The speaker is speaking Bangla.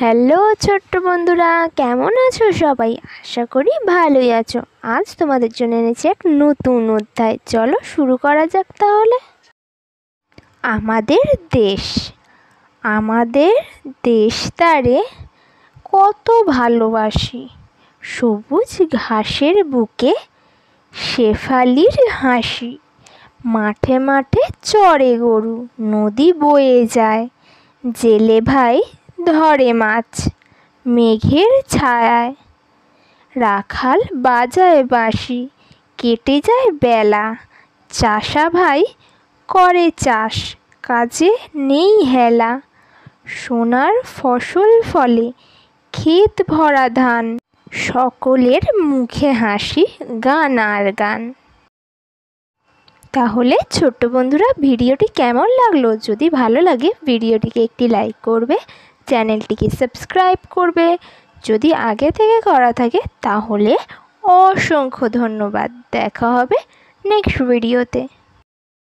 হ্যালো ছোট্ট বন্ধুরা, কেমন আছো সবাই? আশা করি ভালোই আছো। আজ তোমাদের জন্য এনেছি এক নতুন অধ্যায়। চলো শুরু করা যাক তাহলে। আমাদের দেশ, আমাদের দেশটারে কত ভালোবাসি। সবুজ ঘাসের বুকে শেফালির হাসি, মাঠে মাঠে চড়ে গরু, নদী বয়ে যায়, জেলে ভাই ধরে মাছ মেঘের ছায়ায়, রাখাল বাজায় বাঁশি, কেটে যায় বেলা, চাষা ভাই করে চাষ, কাজে নেই হেলা, সোনার ফসল ফলে, ক্ষেত ভরা ধান, সকলের মুখে হাসি, গান আর গান। তাহলে ছোট্ট বন্ধুরা, ভিডিওটি কেমন লাগলো? যদি ভালো লাগে ভিডিওটিকে একটি লাইক করবে, চ্যানেলটিকে সাবস্ক্রাইব করবে। যদি আগে থেকে করা থাকে তাহলে অসংখ্য ধন্যবাদ। দেখা হবে নেক্সট ভিডিওতে।